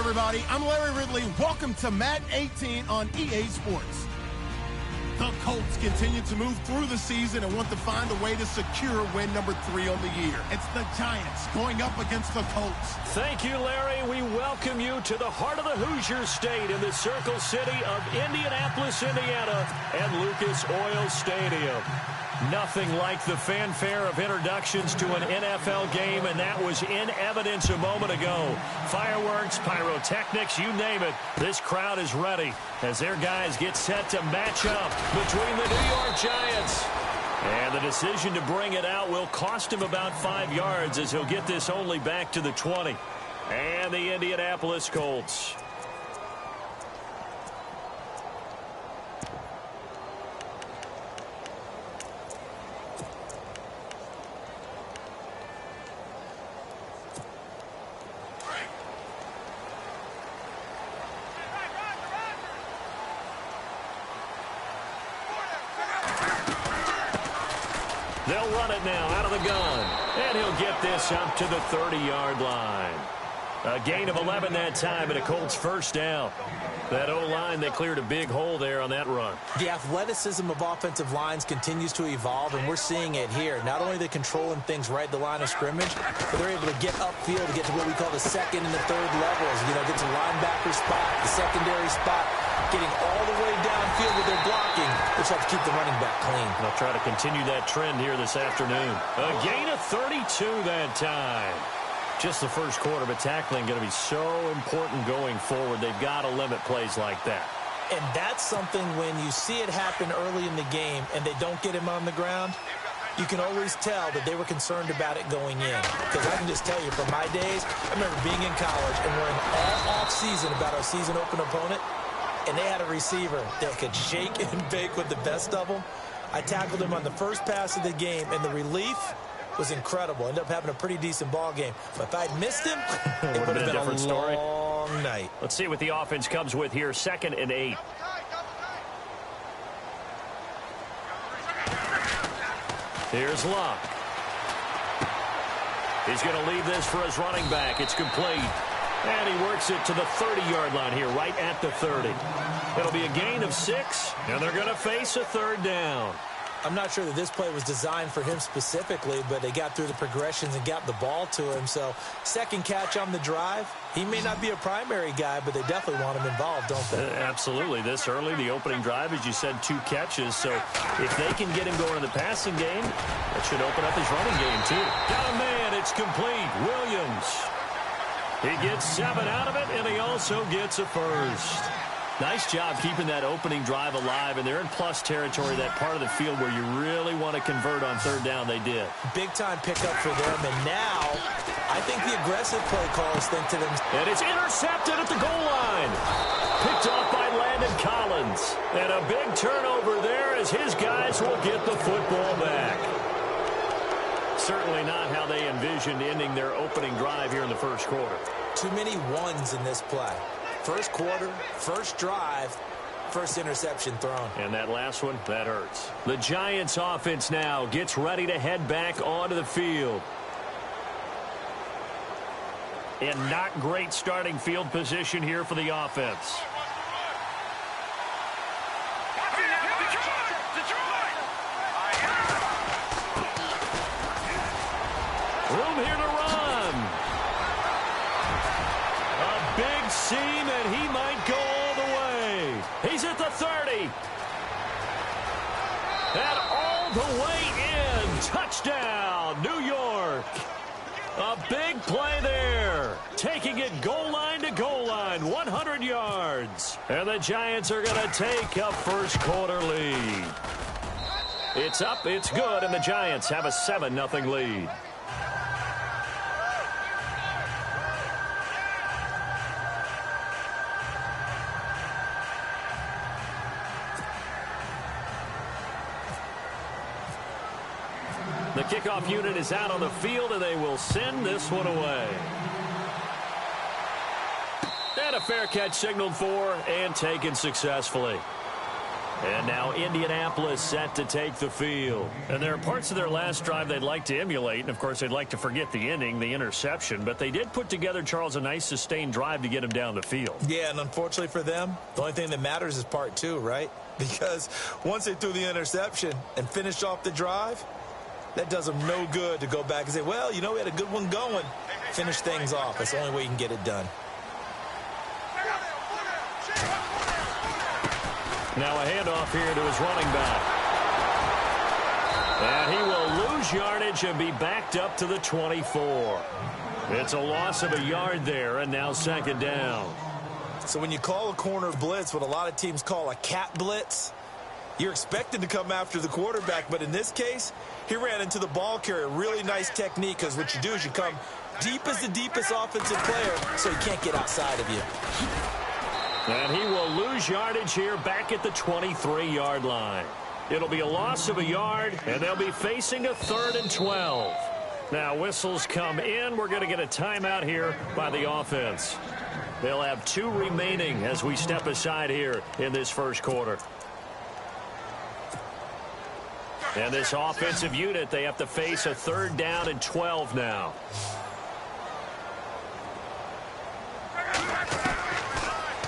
everybody. I'm Larry Ridley. Welcome to Madden 18 on EA Sports. The Colts continue to move through the season and want to find a way to secure win number 3 on the year. It's the Giants going up against the Colts. Thank you, Larry. We welcome you to the heart of the Hoosier State in the Circle City of Indianapolis, Indiana, and Lucas Oil Stadium. Nothing like the fanfare of introductions to an NFL game, and that was in evidence a moment ago. Fireworks, pyrotechnics, you name it. This crowd is ready as their guys get set to match up between the New York Giants. And the decision to bring it out will cost him about 5 yards as he'll get this only back to the 20. And the Indianapolis Colts. They'll run it now out of the gun. And he'll get this up to the 30-yard line. A gain of 11 that time and a Colts first down. That O-line, they cleared a big hole there on that run. The athleticism of offensive lines continues to evolve, and we're seeing it here. Not only are they controlling things right at the line of scrimmage, but they're able to get upfield to get to what we call the second and the third levels. You know, get to linebacker spot, the secondary spot, getting all the way downfield with their blocking, which helps keep the running back clean. They'll try to continue that trend here this afternoon. A gain of 32 that time. Just the first quarter, but tackling going to be so important going forward. They've got to limit plays like that. And that's something when you see it happen early in the game and they don't get him on the ground, you can always tell that they were concerned about it going in. Because I can just tell you, from my days, I remember being in college and worrying all off-season about our season-open opponent, and they had a receiver that could shake and bake with the best of them. I tackled him on the first pass of the game, and the relief was incredible. Ended up having a pretty decent ball game. But if I'd missed him, it would have been a different story. Long night. Let's see what the offense comes with here. 2nd and 8. Here's Luck. He's going to leave this for his running back. It's complete. And he works it to the 30-yard line here, right at the 30. It'll be a gain of 6, and they're going to face a 3rd down. I'm not sure that this play was designed for him specifically, but they got through the progressions and got the ball to him. So, second catch on the drive. He may not be a primary guy, but they definitely want him involved, don't they? Absolutely. This early, the opening drive, as you said, 2 catches. So, if they can get him going in the passing game, that should open up his running game, too. Got a man. It's complete. Williams. He gets 7 out of it, and he also gets a first. Nice job keeping that opening drive alive, and they're in plus territory, that part of the field where you really want to convert on 3rd down. They did. Big-time pickup for them, and now I think the aggressive play callers think to them. And it's intercepted at the goal line. Picked off by Landon Collins. And a big turnover there as his guys will get the football back. Certainly not how they envisioned ending their opening drive here in the first quarter. Too many ones in this play. First quarter, first drive, first interception thrown. And that last one, that hurts. The Giants offense now gets ready to head back onto the field. And not great starting field position here for the offense. Room here to run. A big seam, and he might go all the way. He's at the 30. And all the way in. Touchdown, New York. A big play there. Taking it goal line to goal line, 100 yards. And the Giants are going to take a first quarter lead. It's up, it's good, and the Giants have a 7-0 lead. The kickoff unit is out on the field, and they will send this one away. And a fair catch signaled for and taken successfully. And now Indianapolis set to take the field. And there are parts of their last drive they'd like to emulate. And, of course, they'd like to forget the ending, the interception. But they did put together, Charles, a nice sustained drive to get them down the field. Yeah, and unfortunately for them, the only thing that matters is part two, right? Because once they threw the interception and finished off the drive, that does them no good to go back and say, well, you know, we had a good one going. Finish things off. That's the only way you can get it done. Now a handoff here to his running back. And he will lose yardage and be backed up to the 24. It's a loss of a yard there, and now second down. So when you call a corner blitz, what a lot of teams call a cat blitz, you're expected to come after the quarterback. But in this case, he ran into the ball carrier. Really nice technique, because what you do is you come deep as the deepest offensive player so he can't get outside of you. And he will lose yardage here back at the 23-yard line. It'll be a loss of a yard, and they'll be facing a 3rd and 12. Now whistles come in. We're going to get a timeout here by the offense. They'll have 2 remaining as we step aside here in this first quarter. And this offensive unit, they have to face a 3rd down and 12 now.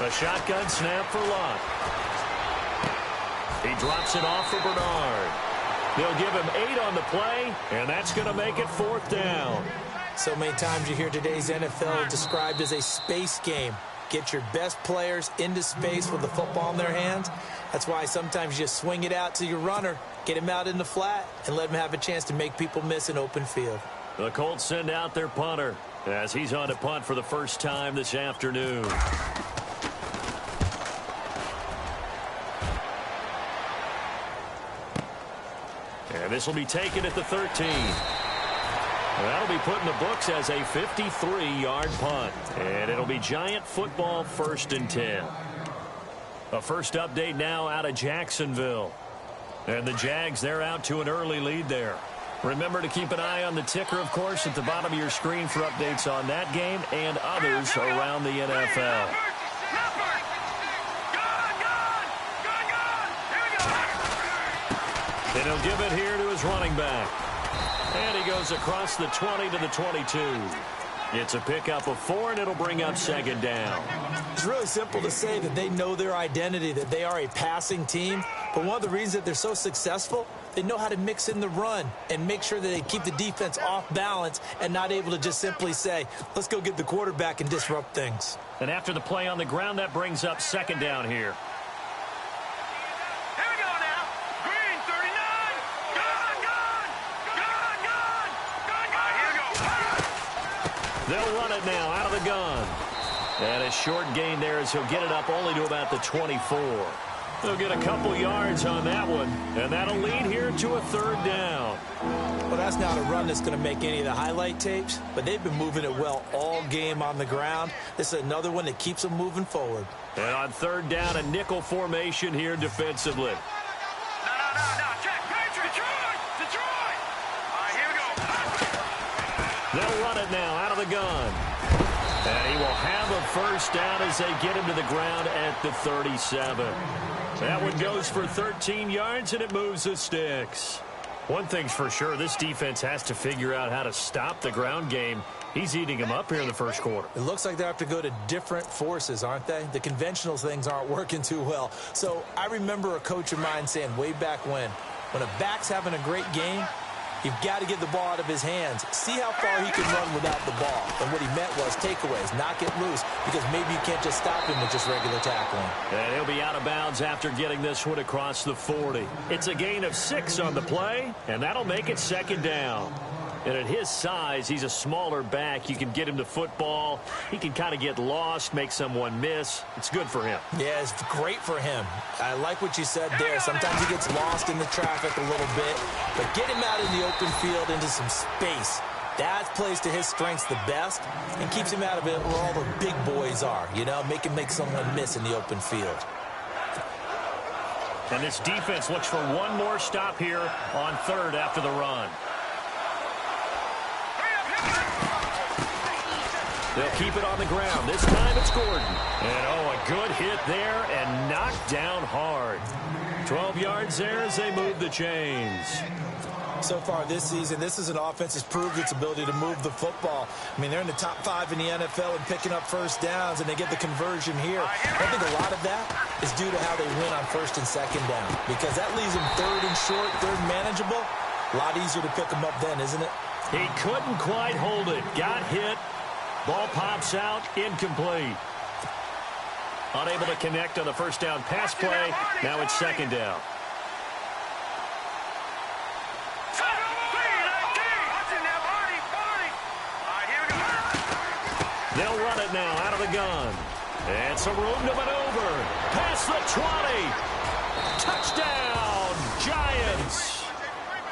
A shotgun snap for Luck. He drops it off for Bernard. They'll give him 8 on the play, and that's going to make it 4th down. So many times you hear today's NFL described as a space game. Get your best players into space with the football in their hands. That's why sometimes you just swing it out to your runner, get him out in the flat, and let him have a chance to make people miss an open field. The Colts send out their punter as he's on to punt for the first time this afternoon. And this will be taken at the 13. That'll be put in the books as a 53-yard punt. And it'll be Giant football 1st and 10. A first update now out of Jacksonville. And the Jags, they're out to an early lead there. Remember to keep an eye on the ticker, of course, at the bottom of your screen for updates on that game and others around the NFL. And he'll give it here to his running back. And he goes across the 20 to the 22. It's a pickup of 4, and it'll bring up 2nd down. It's really simple to say that they know their identity, that they are a passing team. But one of the reasons that they're so successful, they know how to mix in the run and make sure that they keep the defense off balance and not able to just simply say, let's go get the quarterback and disrupt things. And after the play on the ground, that brings up 2nd down here. They'll run it now out of the gun. And a short gain there as he'll get it up only to about the 24. They'll get a couple yards on that one, and that'll lead here to a 3rd down. Well, that's not a run that's going to make any of the highlight tapes, but they've been moving it well all game on the ground. This is another one that keeps them moving forward. And on 3rd down, a nickel formation here defensively. They'll run it now out of the gun. And he will have a 1st down as they get him to the ground at the 37. That one goes for 13 yards, and it moves the sticks. One thing's for sure, this defense has to figure out how to stop the ground game. He's eating them up here in the first quarter. It looks like they have to go to different forces, aren't they? The conventional things aren't working too well. So I remember a coach of mine saying way back when a back's having a great game, you've got to get the ball out of his hands. See how far he can run without the ball. And what he meant was takeaways, knock it loose, because maybe you can't just stop him with just regular tackling. And he'll be out of bounds after getting this one across the 40. It's a gain of 6 on the play, and that'll make it 2nd down. And at his size, he's a smaller back. You can get him to football. He can kind of get lost, make someone miss. It's good for him. Yeah, it's great for him. I like what you said there. Sometimes he gets lost in the traffic a little bit, but get him out in the open field into some space. That plays to his strengths the best and keeps him out of it where all the big boys are, you know, make someone miss in the open field. And this defense looks for one more stop here on 3rd after the run. They'll keep it on the ground. This time it's Gordon. And, oh, a good hit there and knocked down hard. 12 yards there as they move the chains. So far this season, this is an offense that's proved its ability to move the football. I mean, they're in the top 5 in the NFL in picking up first downs, and they get the conversion here. I think a lot of that is due to how they win on first and second down, because that leaves them third and short, third and manageable. A lot easier to pick them up then, isn't it? He couldn't quite hold it. Got hit. Ball pops out. Incomplete. Unable to connect on the first down pass play. Now it's second down. They'll run it now out of the gun. And some room to maneuver. Past the 20. Touchdown, Giants.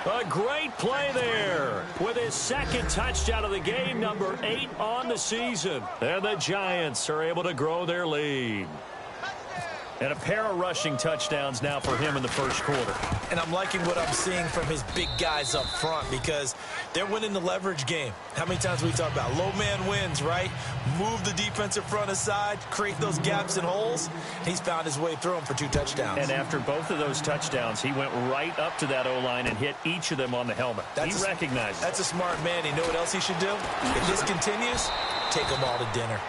A great play there with his second touchdown of the game, number 8 on the season. And the Giants are able to grow their lead. And a pair of rushing touchdowns now for him in the first quarter. And I'm liking what I'm seeing from his big guys up front because they're winning the leverage game. How many times we talk about low man wins, right? Move the defensive front aside, create those gaps and holes. He's found his way through them for 2 touchdowns. And after both of those touchdowns, he went right up to that O-line and hit each of them on the helmet. He recognized it. That's a smart man. You know what else he should do? If this continues, take them all to dinner.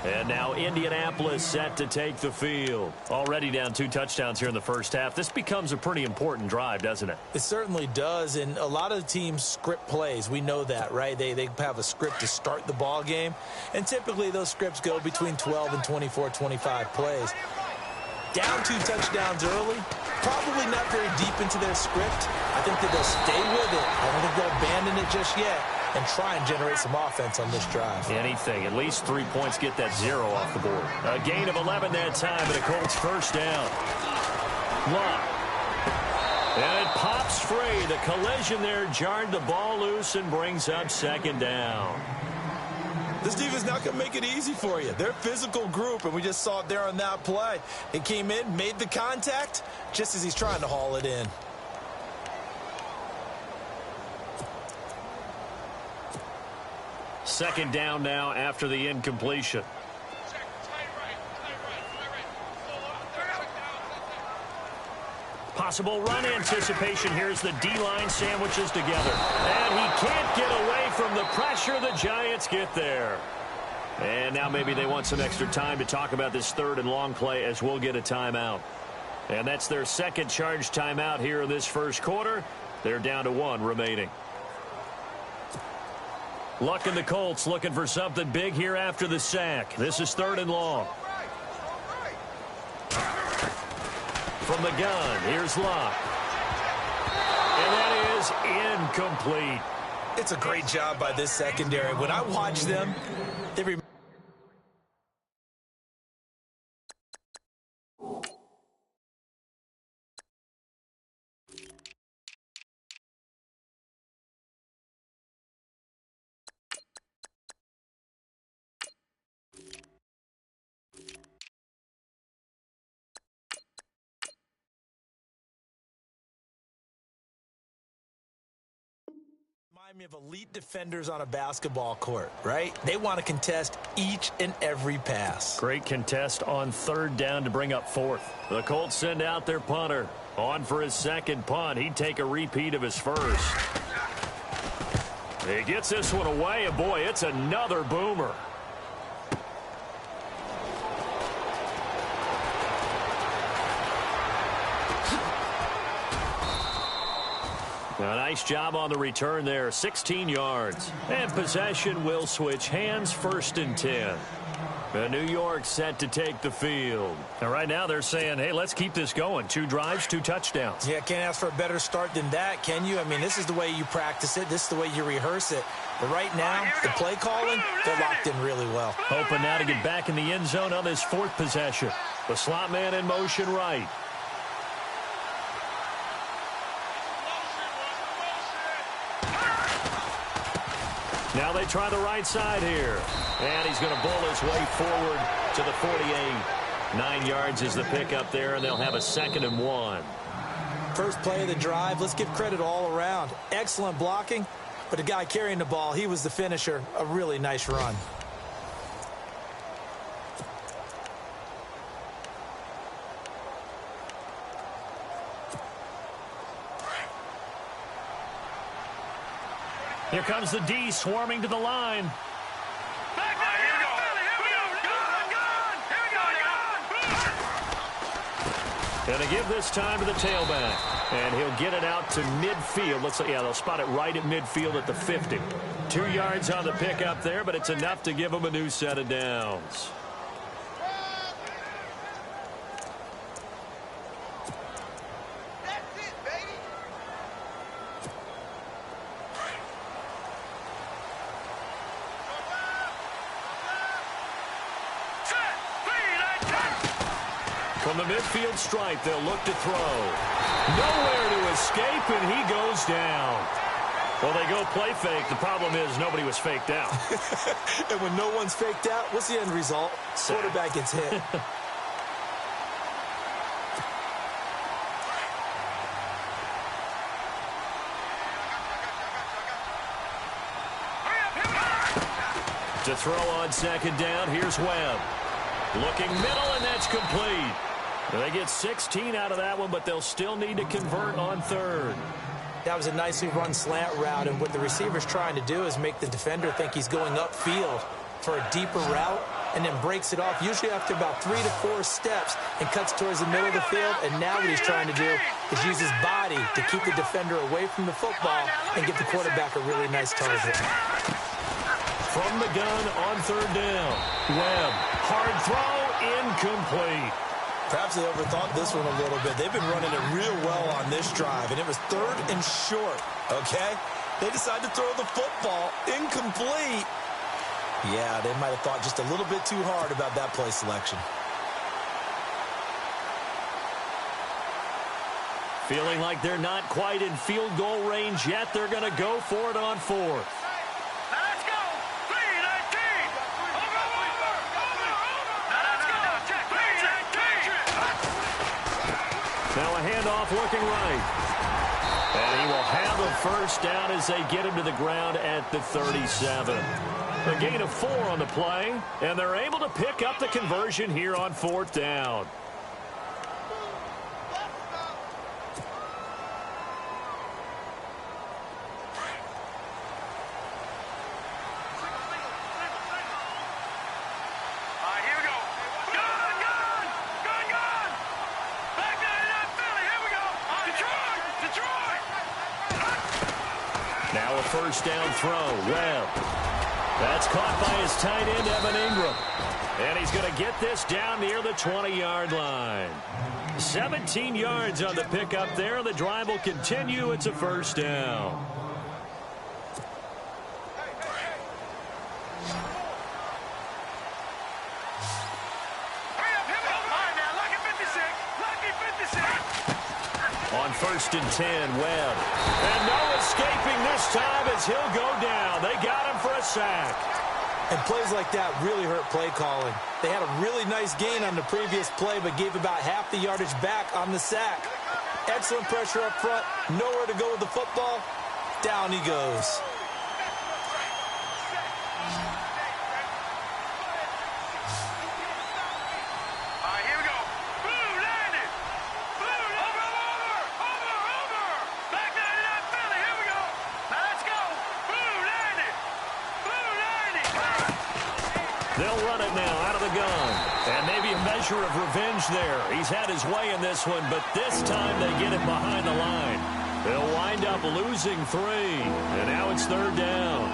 And now Indianapolis set to take the field. Already down 2 touchdowns here in the first half. This becomes a pretty important drive, doesn't it? It certainly does, and a lot of the teams script plays. We know that, right? They have a script to start the ball game, and typically those scripts go between 12 and 24, 25 plays. Down 2 touchdowns early, probably not very deep into their script. I think that they'll stay with it. I don't think they'll abandon it just yet and try and generate some offense on this drive. Anything. At least 3 points, get that 0 off the board. A gain of 11 that time, and a Colts first down. Luck. And it pops free. The collision there jarred the ball loose and brings up second down. This defense not going to make it easy for you. They're a physical group, and we just saw it there on that play. It came in, made the contact, just as he's trying to haul it in. Second down now after the incompletion. Possible run anticipation. Here's the D-line sandwiches together. And he can't get away from the pressure. The Giants get there. And now maybe they want some extra time to talk about this third and long play as we'll get a timeout. And that's their second charge timeout here in this first quarter. They're down to 1 remaining. Luck and the Colts looking for something big here after the sack. This is third and long. From the gun, here's Luck. And that is incomplete. It's a great job by this secondary. When I watch them, they remind me of elite defenders on a basketball court, right? They want to contest each and every pass. Great contest on third down to bring up 4th. The Colts send out their punter. On for his second punt. He'd take a repeat of his first. He gets this one away, and boy, it's another boomer. A nice job on the return there, 16 yards. And possession will switch hands, 1st and 10. And New York set to take the field. And right now they're saying, hey, let's keep this going. 2 drives, 2 touchdowns. Yeah, can't ask for a better start than that, can you? I mean, this is the way you practice it. This is the way you rehearse it. But right now, the play calling, they're locked in really well. Hoping now to get back in the end zone on this 4th possession. The slot man in motion right. Now they try the right side here. And he's going to bowl his way forward to the 48. 9 yards is the pickup there, and they'll have a 2nd and 1. First play of the drive, let's give credit all around. Excellent blocking, but the guy carrying the ball, he was the finisher. A really nice run. Here comes the D swarming to the line. And they give this time to the tailback. And he'll get it out to midfield. Looks like, yeah, they'll spot it right at midfield at the 50. 2 yards on the pickup there, but it's enough to give them a new set of downs. From the midfield stripe, they'll look to throw. Nowhere to escape, and he goes down. Well, they go play fake. The problem is nobody was faked out. And when no one's faked out, what's the end result? Quarterback gets hit. To throw on second down, here's Webb. Looking middle, and that's complete. They get 16 out of that one, but they'll still need to convert on third. That was a nicely run slant route, and what the receiver's trying to do is make the defender think he's going upfield for a deeper route, and then breaks it off, usually after about 3 to 4 steps, and cuts towards the middle of the field. And now what he's trying to do is use his body to keep the defender away from the football and give the quarterback a really nice target. From the gun on third down, Webb, hard throw, incomplete. Perhaps they overthought this one a little bit. They've been running it real well on this drive, and it was 3rd and short, okay? They decided to throw the football incomplete. Yeah, they might have thought just a little bit too hard about that play selection. Feeling like they're not quite in field goal range yet, they're going to go for it on 4th. Now a handoff looking right. And he will have a first down as they get him to the ground at the 37. A gain of 4 on the play, and they're able to pick up the conversion here on 4th down. Now a first down throw. Webb. That's caught by his tight end, Evan Ingram. And he's going to get this down near the 20-yard line. 17 yards on the pickup there. The drive will continue. It's a first down. On 1st and 10, Webb. And no escaping this time as he'll go down. They got him for a sack. And plays like that really hurt play calling. They had a really nice gain on the previous play, but gave about half the yardage back on the sack. Excellent pressure up front. Nowhere to go with the football. Down he goes. They'll run it now out of the gun. And maybe a measure of revenge there. He's had his way in this one, but this time they get it behind the line. They'll wind up losing 3. And now it's 3rd down.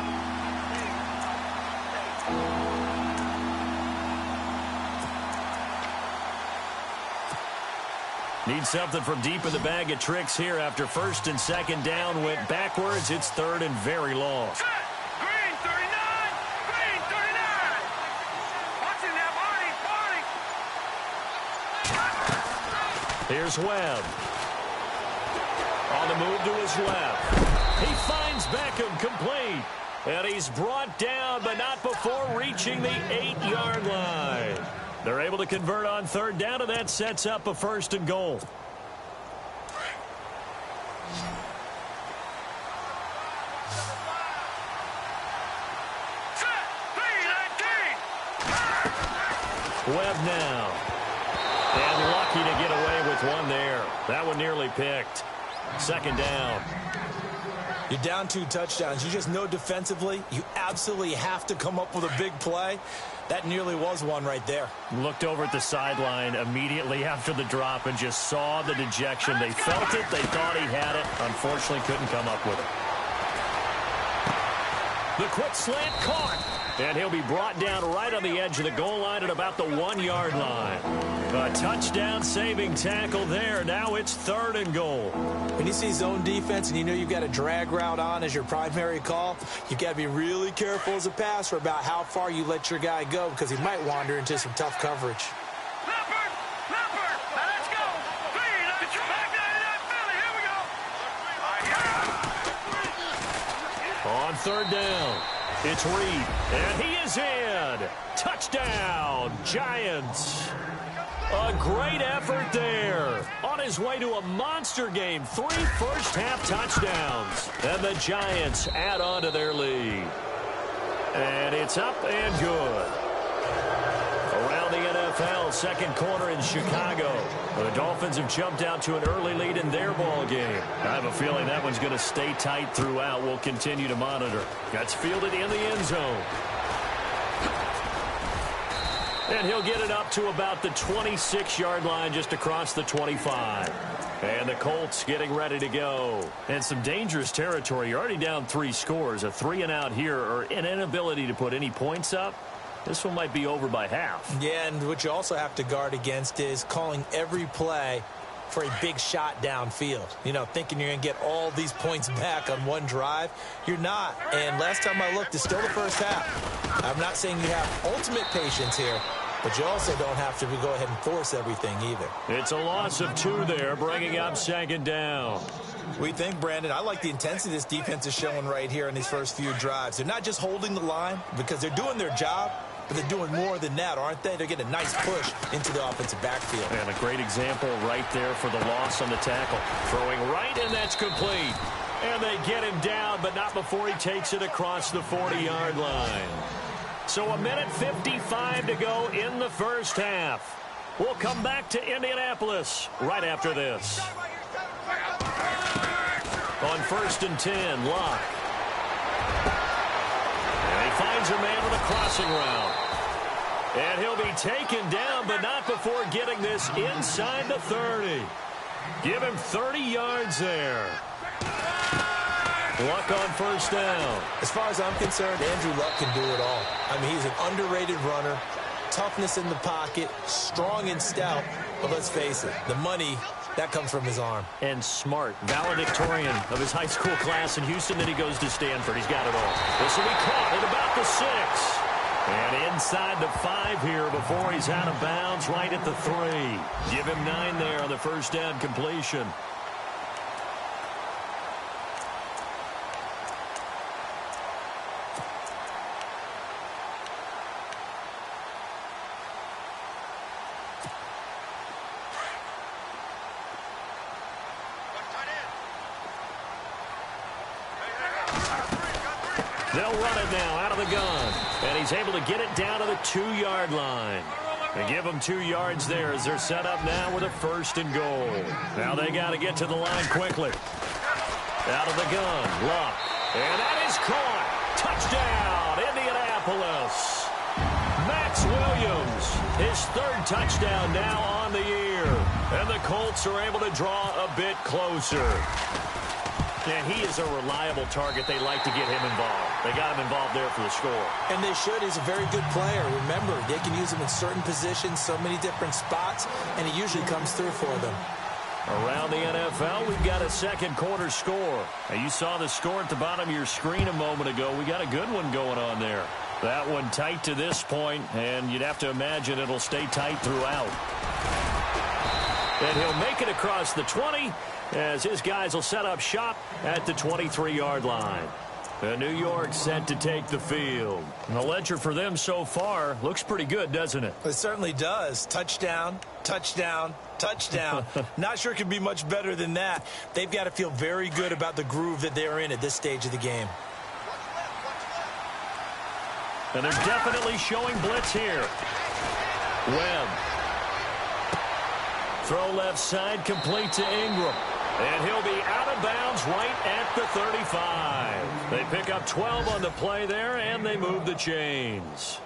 Need something from deep in the bag of tricks here after 1st and 2nd down went backwards. It's 3rd and very long. Here's Webb. On the move to his left. He finds Beckham complete. And he's brought down, but not before reaching the 8-yard line. They're able to convert on 3rd down, and that sets up a 1st and goal. Webb now. And lucky to get away with one there. That one nearly picked. Second down. You're down 2 touchdowns. You just know defensively you absolutely have to come up with a big play. That nearly was one right there. Looked over at the sideline immediately after the drop and just saw the dejection. They felt it. They thought he had it. Unfortunately, couldn't come up with it. The quick slant caught. And he'll be brought down right on the edge of the goal line at about the 1-yard line. A touchdown-saving tackle there. Now it's 3rd and goal. When you see zone defense and you know you've got a drag route on as your primary call, you've got to be really careful as a passer about how far you let your guy go because he might wander into some tough coverage. Let's go. Here we go. On 3rd down, it's Reed, and he is in. Touchdown, Giants. A great effort there. On his way to a monster game, 3 first-half touchdowns. And the Giants add on to their lead. And it's up and good. Around the NFL, second quarter in Chicago. The Dolphins have jumped out to an early lead in their ball game. I have a feeling that one's going to stay tight throughout. We'll continue to monitor. That's fielded in the end zone. And he'll get it up to about the 26-yard line just across the 25. And the Colts getting ready to go. And some dangerous territory. You're already down 3 scores. A 3-and-out here or an inability to put any points up. This one might be over by half. Yeah, and what you also have to guard against is calling every play for a big shot downfield. You know, thinking you're going to get all these points back on one drive. You're not. And last time I looked, it's still the first half. I'm not saying you have ultimate patience here, but you also don't have to go ahead and force everything either. It's a loss of 2 there, bringing up 2nd down. We think, Brandon, I like the intensity this defense is showing right here in these first few drives. They're not just holding the line because they're doing their job, but they're doing more than that, aren't they? They're getting a nice push into the offensive backfield. And a great example right there for the loss on the tackle. Throwing right, and that's complete. And they get him down, but not before he takes it across the 40-yard line. So 1:55 to go in the first half. We'll come back to Indianapolis right after this. On 1st and 10, Locke. And he finds a man with a crossing route. And he'll be taken down, but not before getting this inside the 30. Give him 30 yards there. Luck on 1st down. As far as I'm concerned, Andrew Luck can do it all. I mean, he's an underrated runner. Toughness in the pocket, strong and stout. But let's face it, the money, that comes from his arm. And smart. Valedictorian of his high school class in Houston. Then he goes to Stanford. He's got it all. This will be caught at about the 6. And inside the 5 here before he's out of bounds right at the 3. Give him 9 there on the first down completion. They'll run it now out of the gun. And he's able to get it down to the 2-yard line. They give them 2 yards there as they're set up now with a 1st and goal. Now they got to get to the line quickly. Out of the gun, Luck. And that is caught. Touchdown, Indianapolis. Max Williams, his 3rd touchdown now on the year. And the Colts are able to draw a bit closer. And he is a reliable target. They like to get him involved. They got him involved there for the score. And they should. He's a very good player. Remember, they can use him in certain positions, so many different spots, and he usually comes through for them. Around the NFL, we've got a second quarter score. Now, you saw the score at the bottom of your screen a moment ago. We got a good one going on there. That one tight to this point, and you'd have to imagine it'll stay tight throughout. And he'll make it across the 20 as his guys will set up shop at the 23-yard line. And New York set to take the field. And the ledger for them so far looks pretty good, doesn't it? It certainly does. Touchdown, touchdown, touchdown. Not sure it could be much better than that. They've got to feel very good about the groove that they're in at this stage of the game. And they're definitely showing blitz here. Webb. Throw left side, complete to Ingram. And he'll be out of bounds right at the 35. They pick up 12 on the play there, and they move the chains.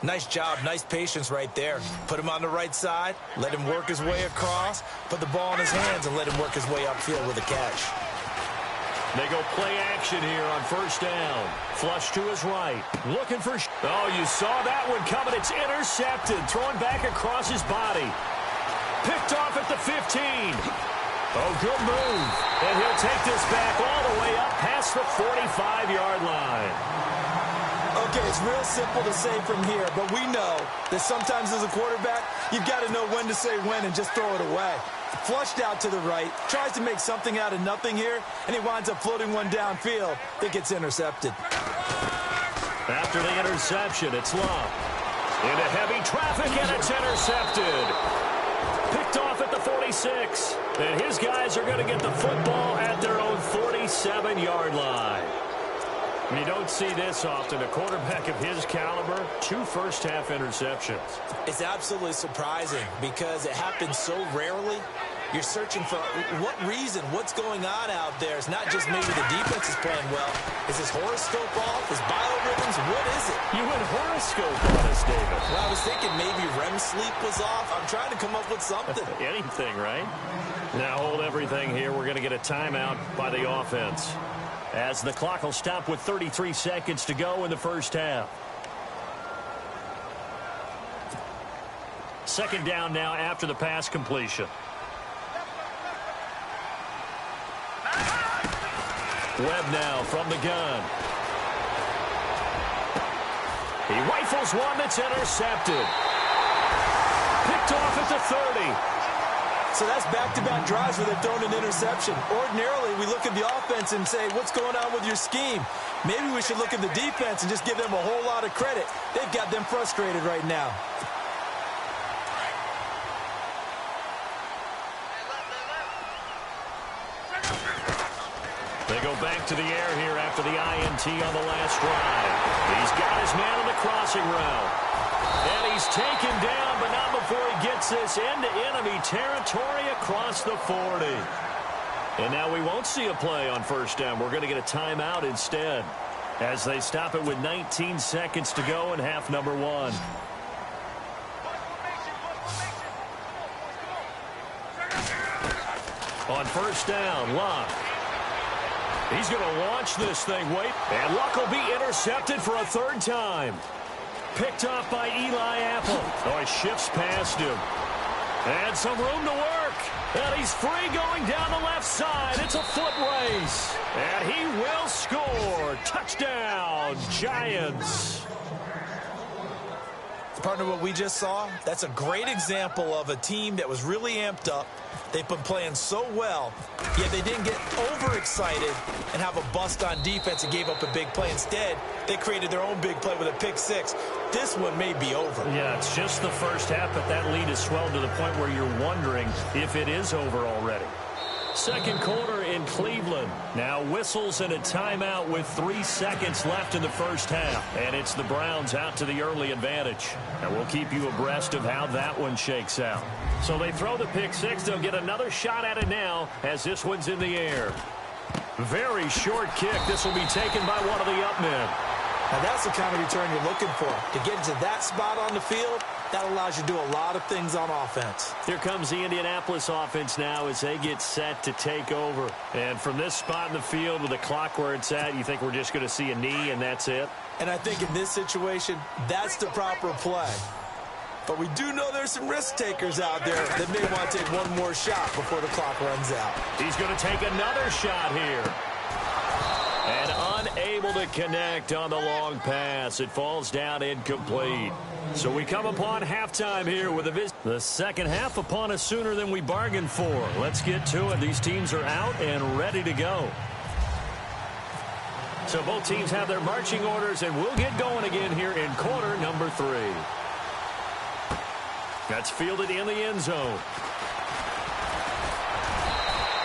Nice job, nice patience right there. Put him on the right side, let him work his way across, put the ball in his hands, and let him work his way upfield with a catch. They go play action here on first down. Flush to his right. Looking for... Oh, you saw that one coming. It's intercepted. Thrown back across his body. Picked off at the 15. Oh, good move. And he'll take this back all the way up past the 45-yard line. Okay, it's real simple to say from here, but we know that sometimes as a quarterback, you've got to know when to say when and just throw it away. Flushed out to the right, tries to make something out of nothing here, and he winds up floating one downfield that gets intercepted. After the interception, it's Love. Into heavy traffic, and it's intercepted. Picked off at the 46. And his guys are going to get the football at their own 47-yard line. You don't see this often. A quarterback of his caliber, 2 first-half interceptions. It's absolutely surprising because it happens so rarely. You're searching for what reason, what's going on out there. It's not just maybe the defense is playing well. Is his horoscope off? His biorhythms? What is it? You went horoscope on us, David. Well, I was thinking maybe REM sleep was off. I'm trying to come up with something. Anything, right? Now hold everything here. We're going to get a timeout by the offense, as the clock will stop with 33 seconds to go in the first half. Second down now after the pass completion. Webb now from the gun. He rifles one that's intercepted. Picked off at the 30. So that's back-to-back drives where they've thrown an interception. Ordinarily, we look at the offense and say, what's going on with your scheme? Maybe we should look at the defense and just give them a whole lot of credit. They've got them frustrated right now. They go back to the air here after the INT on the last drive. He's got his man on the crossing route. And he's taken down, but not before he gets this into enemy territory across the 40. And now we won't see a play on first down. We're going to get a timeout instead, as they stop it with 19 seconds to go in half number 1. On first down, Luck. He's going to launch this thing, and Luck will be intercepted for a 3rd time. Picked off by Eli Apple. Oh, he shifts past him. And some room to work. And he's free going down the left side. It's a foot race. And he will score. Touchdown, Giants. Partner, what we just saw, that's a great example of a team that was really amped up. They've been playing so well, yet they didn't get overexcited and have a bust on defense and gave up a big play. Instead, they created their own big play with a pick 6. This one may be over. Yeah, it's just the first half, but that lead has swelled to the point where you're wondering if it is over already. Second quarter in Cleveland. Now whistles and a timeout with 3 seconds left in the first half. And it's the Browns out to the early advantage. And we'll keep you abreast of how that one shakes out. So they throw the pick 6. They'll get another shot at it now as this one's in the air. Very short kick. This will be taken by one of the up men. Now that's the kind of return you're looking for. To get into that spot on the field, that allows you to do a lot of things on offense. Here comes the Indianapolis offense now as they get set to take over. And from this spot in the field with the clock where it's at, you think we're just going to see a knee and that's it? And I think in this situation, that's the proper play. But we do know there's some risk takers out there that may want to take one more shot before the clock runs out. He's going to take another shot here. And unable to connect on the long pass. It falls down incomplete. So we come upon halftime here with the second half upon us sooner than we bargained for. Let's get to it. These teams are out and ready to go. So both teams have their marching orders, and we'll get going again here in quarter number 3. That's fielded in the end zone.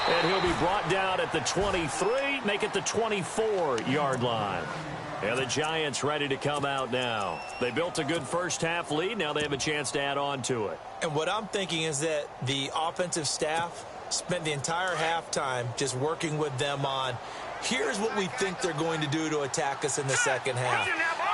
And he'll be brought down at the 23, make it the 24-yard line. And the Giants ready to come out now. They built a good first-half lead. Now they have a chance to add on to it. And what I'm thinking is that the offensive staff spent the entire halftime just working with them on, here's what we think they're going to do to attack us in the second half.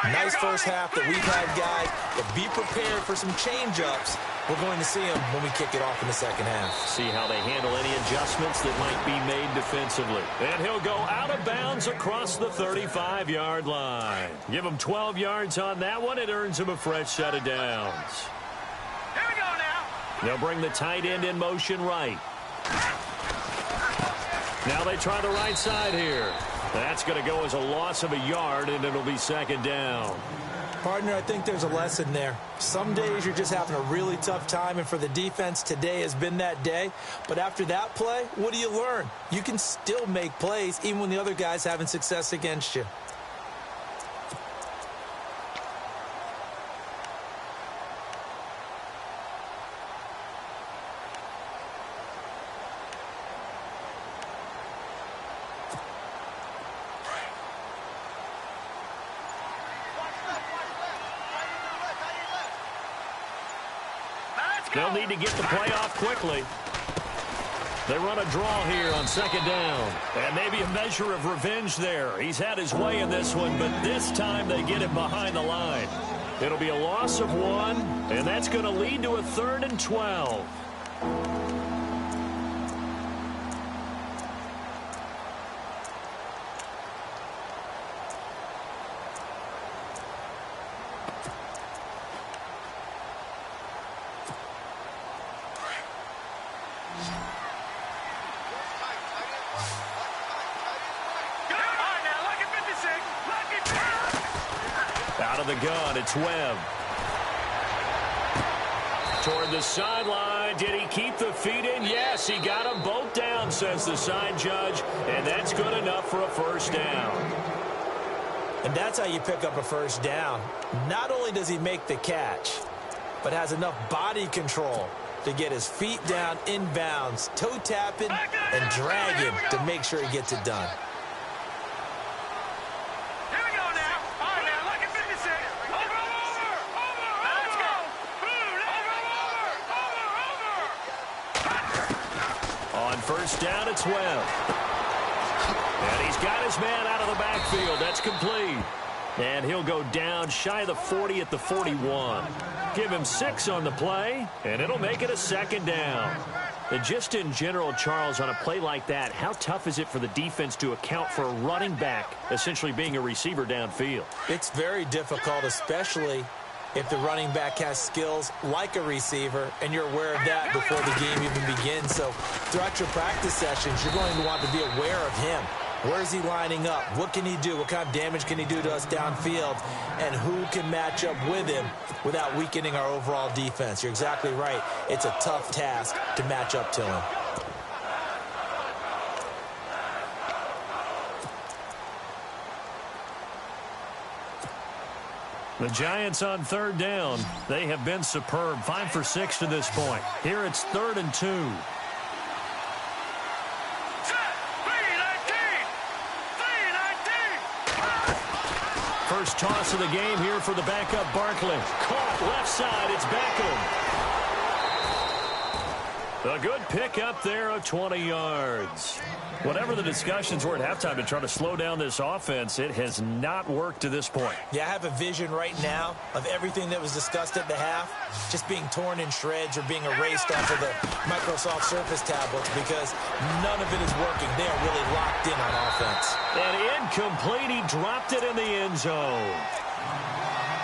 Nice first half that we've had, guys, but be prepared for some change-ups. We're going to see them when we kick it off in the second half. See how they handle any adjustments that might be made defensively. And he'll go out of bounds across the 35-yard line. Give him 12 yards on that one. It earns him a fresh set of downs. Here we go now. They'll bring the tight end in motion right. Now they try the right side here. That's going to go as a loss of a yard, and it'll be second down. Partner, I think there's a lesson there. Some days you're just having a really tough time, and for the defense, today has been that day. But after that play, what do you learn? You can still make plays even when the other guy's having success against you. They'll need to get the play off quickly. They run a draw here on second down. And maybe a measure of revenge there. He's had his way in this one, but this time they get him behind the line. It'll be a loss of 1, and that's going to lead to a 3rd and 12. Out of the gun, it's Webb. Toward the sideline. Did he keep the feet in? Yes, he got them both down, says the side judge. And that's good enough for a first down. And that's how you pick up a first down. Not only does he make the catch, but has enough body control to get his feet down inbounds, toe tapping, and dragging to make sure he gets it done. First down, it's Webb. And he's got his man out of the backfield. That's complete. And he'll go down shy of the 40 at the 41. Give him 6 on the play, and it'll make it a second down. And just in general, Charles, on a play like that, how tough is it for the defense to account for a running back essentially being a receiver downfield? It's very difficult, especially if the running back has skills like a receiver, and you're aware of that before the game even begins. So throughout your practice sessions, you're going to want to be aware of him. Where is he lining up? What can he do? What kind of damage can he do to us downfield? And who can match up with him without weakening our overall defense? You're exactly right. It's a tough task to match up to him. The Giants on third down. They have been superb. 5 for 6 to this point. Here it's 3rd and 2. First toss of the game here for the backup Barkley. Caught left side. It's Beckham. A good pickup there of 20 yards. Whatever the discussions were at halftime to try to slow down this offense, it has not worked to this point. Yeah, I have a vision right now of everything that was discussed at the half just being torn in shreds or being erased off of the Microsoft Surface tablets because none of it is working. They are really locked in on offense. And incomplete. He dropped it in the end zone.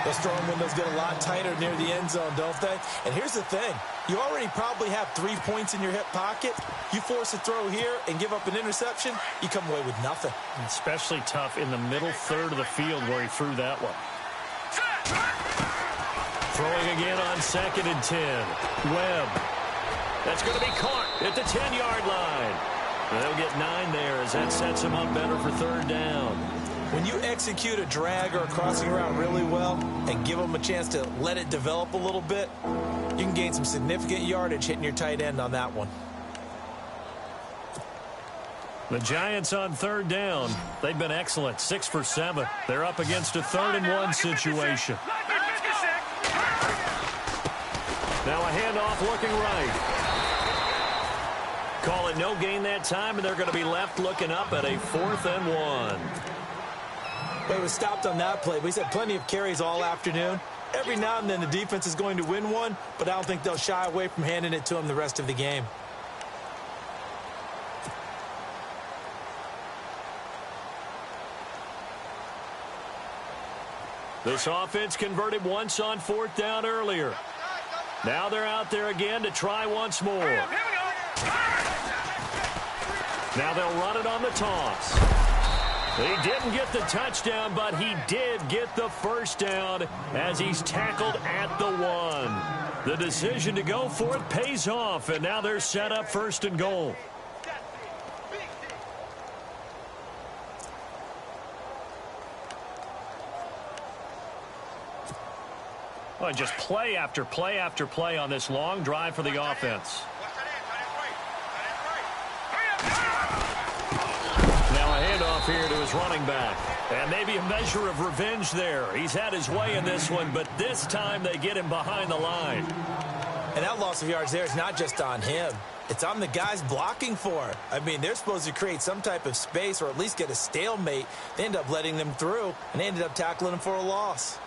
Those throwing windows get a lot tighter near the end zone, don't they? And here's the thing. You already probably have 3 points in your hip pocket. You force a throw here and give up an interception, you come away with nothing. Especially tough in the middle third of the field where he threw that one. Throwing again on 2nd and 10. Webb. That's going to be caught at the 10-yard line. They'll get 9 there as that sets him up better for 3rd down. When you execute a drag or a crossing route really well and give them a chance to let it develop a little bit, you can gain some significant yardage hitting your tight end on that one. The Giants on third down. They've been excellent, 6 for 7. They're up against a 3rd-and-1 situation. Now a handoff looking right. Call it no gain that time, and they're going to be left looking up at a 4th-and-1. Well, he was stopped on that play, but he's had plenty of carries all afternoon. Every now and then the defense is going to win one, but I don't think they'll shy away from handing it to him the rest of the game. This offense converted once on 4th down earlier. Now they're out there again to try once more. Now they'll run it on the toss. He didn't get the touchdown, but he did get the first down as he's tackled at the 1. The decision to go for it pays off, and now they're set up 1st and goal. Well, just play after play after play on this long drive for the offense. Now a handoff here to his running back. And maybe a measure of revenge there. He's had his way in this one, but this time they get him behind the line. And that loss of yards there is not just on him. It's on the guys blocking for it. I mean, they're supposed to create some type of space or at least get a stalemate. They end up letting them through, and they ended up tackling him for a loss.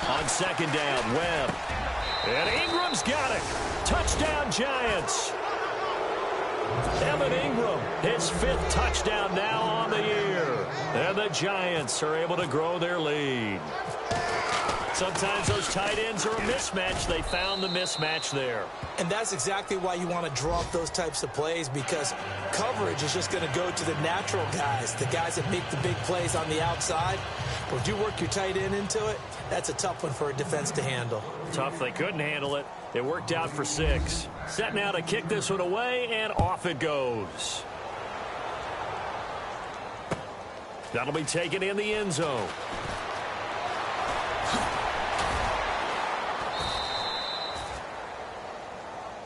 On 2nd down, Webb. And Ingram's got it. Touchdown, Giants. Evan Ingram, his 5th touchdown now on the year. And the Giants are able to grow their lead. Sometimes those tight ends are a mismatch. They found the mismatch there. And that's exactly why you want to draw up those types of plays, because coverage is just going to go to the natural guys, the guys that make the big plays on the outside. But if you work your tight end into it, that's a tough one for a defense to handle. Tough. They couldn't handle it. It worked out for 6. Set now to kick this one away, and off it goes. That'll be taken in the end zone.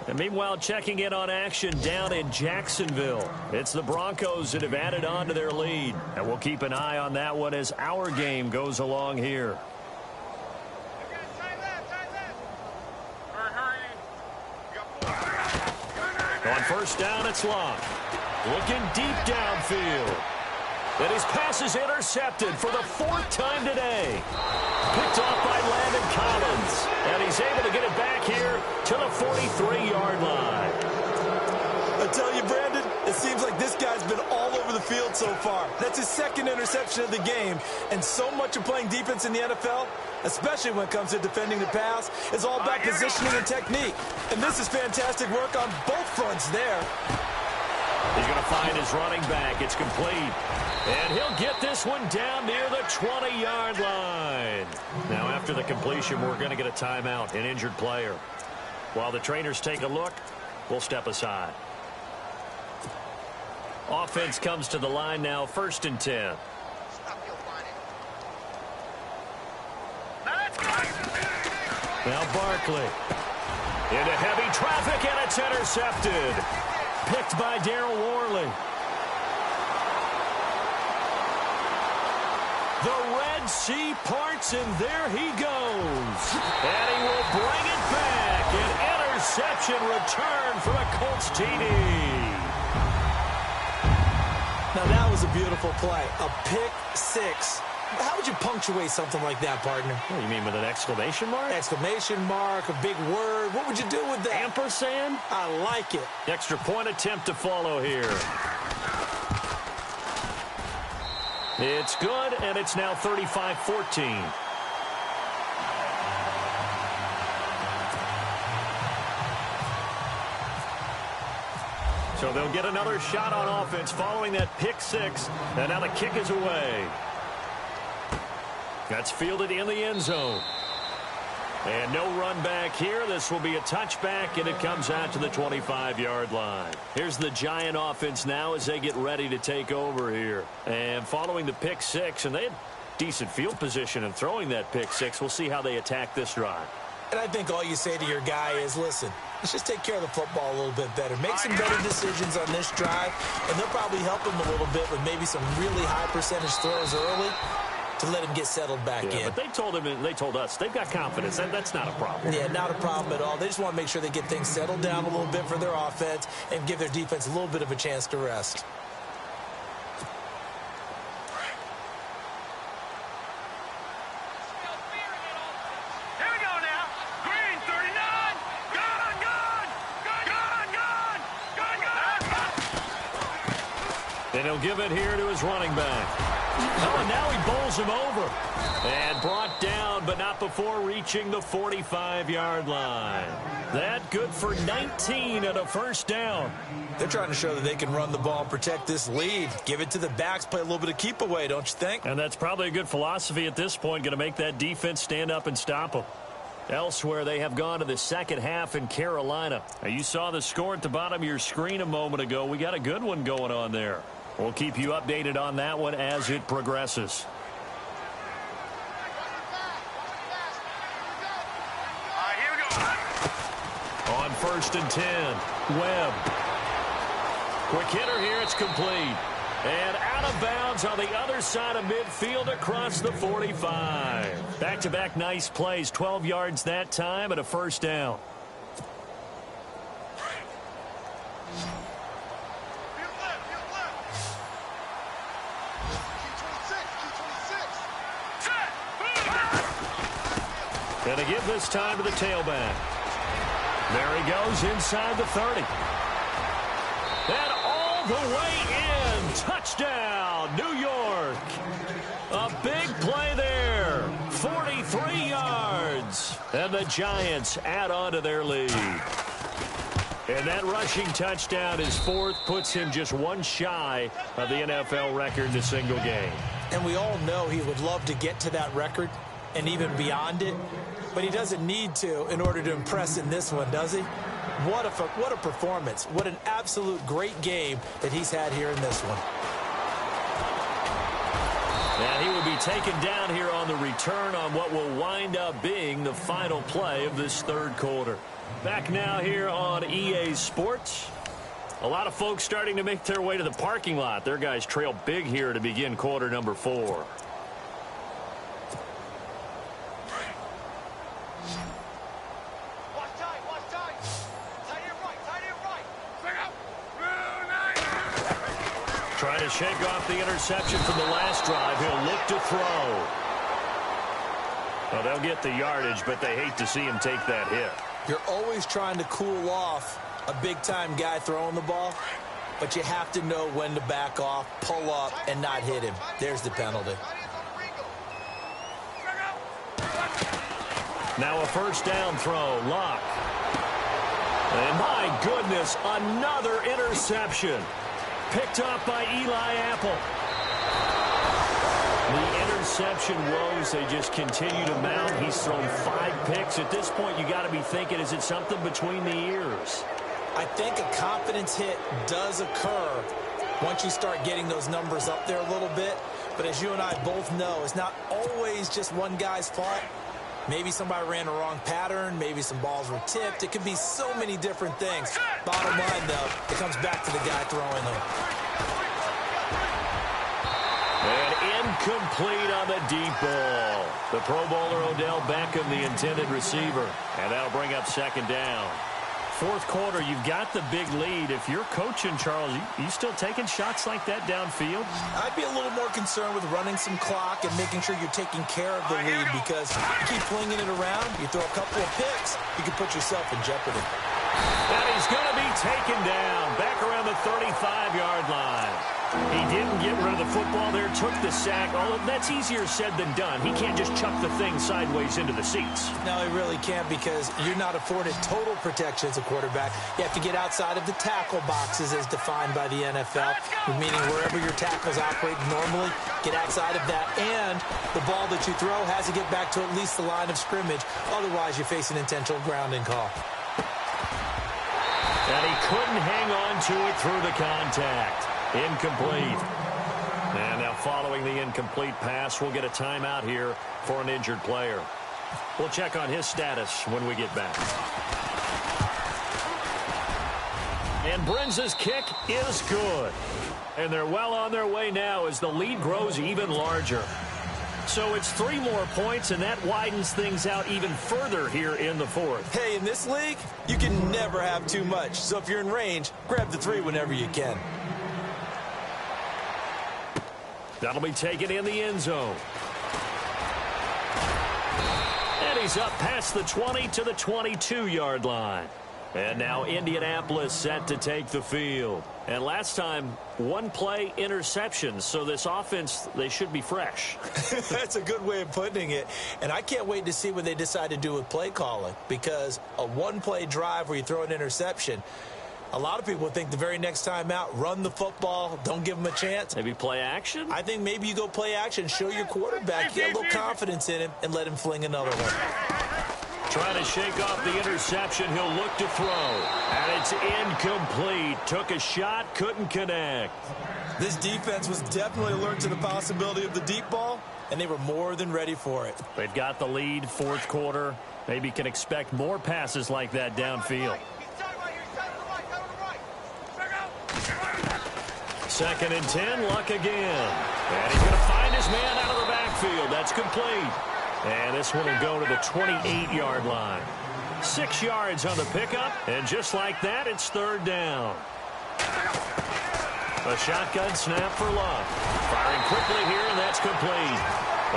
And meanwhile, checking in on action down in Jacksonville. It's the Broncos that have added on to their lead. And we'll keep an eye on that one as our game goes along here. On 1st down, it's Locke. Looking deep downfield. And his pass is intercepted for the 4th time today. Picked off by Landon Collins. And he's able to get it back here to the 43-yard line. I tell you, Brandon, it seems like this guy's been all over the field so far. That's his 2nd interception of the game. And so much of playing defense in the NFL, especially when it comes to defending the pass, is all about positioning and technique. And this is fantastic work on both fronts there. He's going to find his running back. It's complete. And he'll get this one down near the 20-yard line. Now, after the completion, we're going to get a timeout, an injured player. While the trainers take a look, we'll step aside. Offense comes to the line now, 1st and 10. Now Barkley. Into heavy traffic, and it's intercepted. Picked by Darryl Worley. The Red Sea parts, and there he goes. And he will bring it back. An interception return for a Colts TD. Now that was a beautiful play. A pick 6. How would you punctuate something like that, partner? What do you mean, with an exclamation mark? Exclamation mark, a big word. What would you do with that? Ampersand? I like it. Extra point attempt to follow here. It's good, and it's now 35-14. So they'll get another shot on offense following that pick 6, and now the kick is away. That's fielded in the end zone. And no run back here. This will be a touchback, and it comes out to the 25-yard line. Here's the Giant offense now as they get ready to take over here. And following the pick 6, and they decent field position and throwing that pick six. We'll see how they attack this drive. And I think all you say to your guy is, listen, let's just take care of the football a little bit better. Make some better decisions on this drive, and they'll probably help him a little bit with maybe some really high percentage throws early to let him get settled back in. But they told him, and they told us, they've got confidence. That's not a problem. Yeah, not a problem at all. They just want to make sure they get things settled down a little bit for their offense and give their defense a little bit of a chance to rest. And he'll give it here to his running back. Oh, and now he bowls him over. And brought down, but not before reaching the 45-yard line. That good for 19 and a first down. They're trying to show that they can run the ball and protect this lead. Give it to the backs, play a little bit of keep away, don't you think? And that's probably a good philosophy at this point, going to make that defense stand up and stop them. Elsewhere, they have gone to the second half in Carolina. Now, you saw the score at the bottom of your screen a moment ago. We got a good one going on there. We'll keep you updated on that one as it progresses. Here we go. On 1st and 10, Webb. Quick hitter here, it's complete. And out of bounds on the other side of midfield across the 45. Back-to-back nice plays, 12 yards that time and a first down. Going to give this time to the tailback. There he goes inside the 30. And all the way in. Touchdown, New York. A big play there. 43 yards. And the Giants add on to their lead. And that rushing touchdown is fourth, puts him just one shy of the NFL record in a single game. And we all know he would love to get to that record and even beyond it. But he doesn't need to in order to impress in this one, does he? What a performance. What an absolute great game that he's had here in this one. And he will be taken down here on the return on what will wind up being the final play of this third quarter. Back now here on EA Sports. A lot of folks starting to make their way to the parking lot. Their guys trail big here to begin quarter number 4. Trying to shake off the interception from the last drive. He'll look to throw. Well, they'll get the yardage, but they hate to see him take that hit. You're always trying to cool off a big-time guy throwing the ball, but you have to know when to back off, pull up, and not hit him. There's the penalty. Now a first down throw. Lock. And my goodness, another interception. Picked up by Eli Apple. The interception woes, they just continue to mount. He's thrown 5 picks. At this point, you got to be thinking, is it something between the ears? I think a confidence hit does occur once you start getting those numbers up there a little bit. But as you and I both know, it's not always just one guy's fault. Maybe somebody ran a wrong pattern. Maybe some balls were tipped. It could be so many different things. Bottom line, though, it comes back to the guy throwing them. And incomplete on the deep ball. The Pro Bowler Odell Beckham, the intended receiver. And that'll bring up second down. Fourth quarter, you've got the big lead. If you're coaching, Charles, you still taking shots like that downfield? I'd be a little more concerned with running some clock and making sure you're taking care of the lead, because you keep flinging it around, you throw a couple of picks, you can put yourself in jeopardy. And he's going to be taken down back around the 35-yard line. He didn't get rid of the football there, took the sack. Oh, that's easier said than done. He can't just chuck the thing sideways into the seats. No, he really can't, because you're not afforded total protection as a quarterback. You have to get outside of the tackle boxes as defined by the NFL, meaning wherever your tackles operate normally, get outside of that. And the ball that you throw has to get back to at least the line of scrimmage. Otherwise, you face an intentional grounding call. And he couldn't hang on to it through the contact. Incomplete. And now following the incomplete pass, we'll get a timeout here for an injured player. We'll check on his status when we get back. And Brenza's kick is good. And they're well on their way now as the lead grows even larger. So it's 3 more points, and that widens things out even further here in the fourth. Hey, in this league, you can never have too much. So if you're in range, grab the 3 whenever you can. That'll be taken in the end zone. And he's up past the 20 to the 22-yard line. And now Indianapolis set to take the field. And last time, 1-play interception. So this offense, they should be fresh. That's a good way of putting it. And I can't wait to see what they decide to do with play calling. Because a 1-play drive where you throw an interception, a lot of people think the very next time out, run the football, don't give them a chance. Maybe play action? I think maybe you go play action, show your quarterback, get a little confidence in him, and let him fling another one. Trying to shake off the interception. He'll look to throw. And it's incomplete. Took a shot, couldn't connect. This defense was definitely alert to the possibility of the deep ball, and they were more than ready for it. They've got the lead, fourth quarter. Maybe can expect more passes like that downfield. 2nd and 10, Luck again. And he's going to find his man out of the backfield. That's complete. And this one will go to the 28-yard line. 6 yards on the pickup, and just like that, it's 3rd down. A shotgun snap for Luck. Firing quickly here, and that's complete.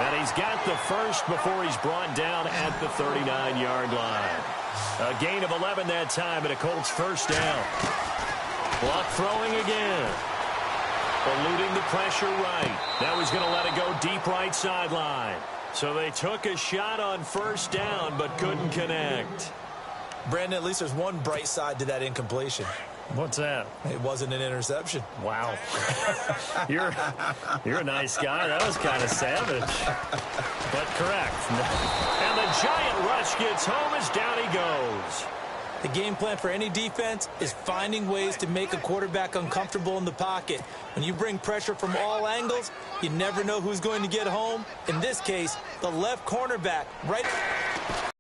And he's got the first before he's brought down at the 39-yard line. A gain of 11 that time, and a Colts first down. Luck throwing again. Eluding the pressure right. Now he's going to let it go deep right sideline. So they took a shot on first down, but couldn't connect. Brandon, at least there's one bright side to that incompletion. What's that? It wasn't an interception. Wow. You're a nice guy. That was kind of savage. But correct. And the giant rush gets home as down he goes. The game plan for any defense is finding ways to make a quarterback uncomfortable in the pocket. When you bring pressure from all angles, you never know who's going to get home. In this case, the left cornerback right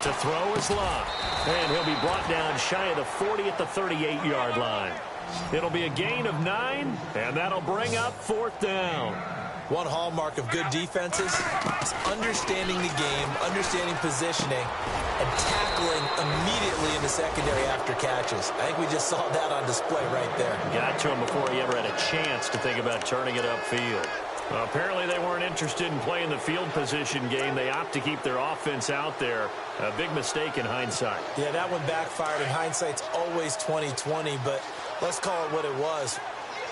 to throw is Luck. And he'll be brought down shy of the 40 at the 38-yard line. It'll be a gain of 9, and that'll bring up 4th down. One hallmark of good defenses is understanding the game, understanding positioning, and tackling immediately in the secondary after catches. I think we just saw that on display right there. Got to him before he ever had a chance to think about turning it upfield. Well, apparently they weren't interested in playing the field position game. They opt to keep their offense out there. A big mistake in hindsight. Yeah, that one backfired. In hindsight's always 20/20, but let's call it what it was.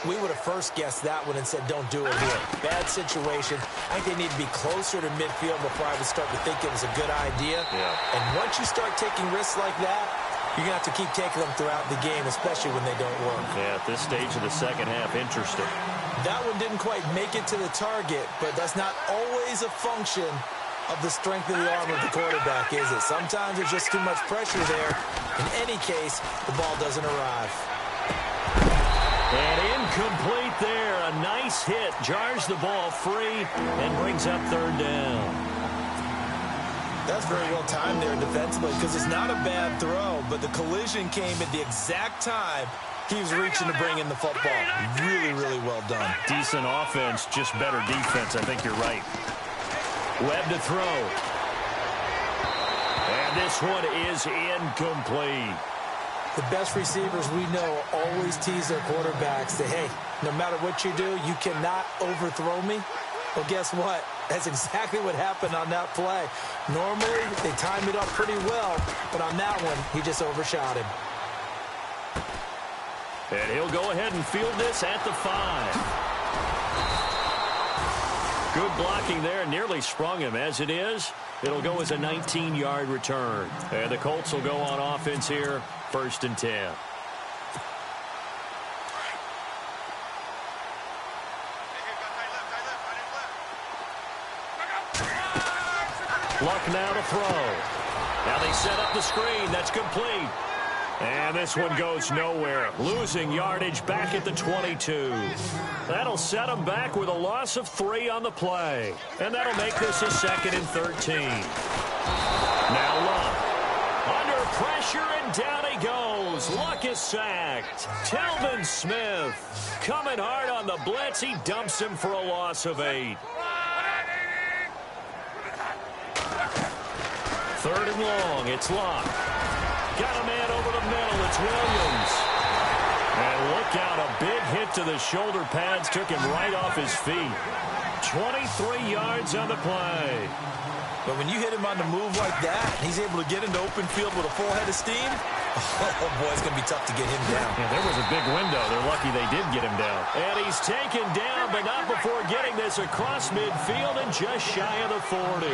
We would have first guessed that one and said, don't do it here. Bad situation. I think they need to be closer to midfield before I would start to think it was a good idea. Yeah. And once you start taking risks like that, you're going to have to keep taking them throughout the game, especially when they don't work. Yeah, at this stage of the second half, interesting. That one didn't quite make it to the target, but that's not always a function of the strength of the arm of the quarterback, is it? Sometimes there's just too much pressure there. In any case, the ball doesn't arrive. And incomplete there. A nice hit. Jars the ball free and brings up 3rd down. That's very well timed there defensively because it's not a bad throw, but the collision came at the exact time he was reaching to bring in the football. Really, really well done. Decent offense, just better defense. I think you're right. Webb to throw. And this one is incomplete. The best receivers we know always tease their quarterbacks that, hey, no matter what you do, you cannot overthrow me. Well, guess what? That's exactly what happened on that play. Normally, they time it up pretty well, but on that one, he just overshot him. And he'll go ahead and field this at the 5. Good blocking there. Nearly sprung him. As it is, it'll go as a 19-yard return. And the Colts will go on offense here. 1st and 10. Luck now to throw. Now they set up the screen. That's complete. And this one goes nowhere. Losing yardage back at the 22. That'll set them back with a loss of 3 on the play. And that'll make this a 2nd and 13. Now Luck. Under pressure and down he goes. Luck is sacked. Telvin Smith coming hard on the blitz. He dumps him for a loss of 8. 3rd and long. It's Luck. Got a man over the middle. It's Williams. And look out. A big hit to the shoulder pads took him right off his feet. 23 yards on the play. But when you hit him on the move like that, he's able to get into open field with a full head of steam, oh, boy, it's going to be tough to get him down. Yeah, there was a big window. They're lucky they did get him down. And he's taken down, but not before getting this across midfield and just shy of the 40.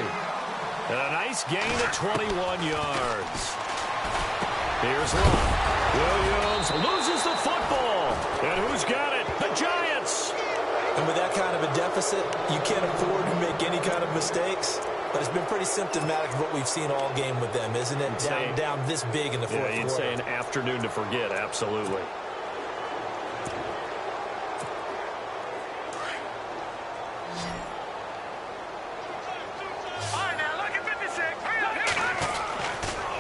And a nice gain of 21 yards. Here's Luck. Williams loses the football. And who's got it? The Giants. And with that kind of a deficit, you can't afford to make any kind of mistakes. But it's been pretty symptomatic of what we've seen all game with them, isn't it? Down this big in the fourth quarter. You'd say an afternoon to forget, absolutely.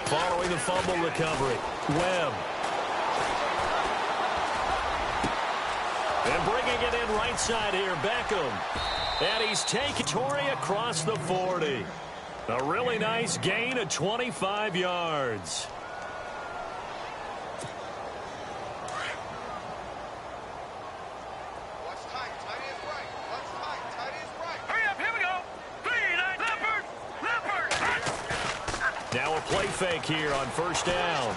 Following the fumble recovery, Webb. And bringing it in right side here, Beckham. And he's taken Torrey across the 40. A really nice gain of 25 yards. Watch tight. Tight is right. Watch tight. Tight is right. Hurry up. Here we go. 3, 9, Leopard. Now a play fake here on 1st down.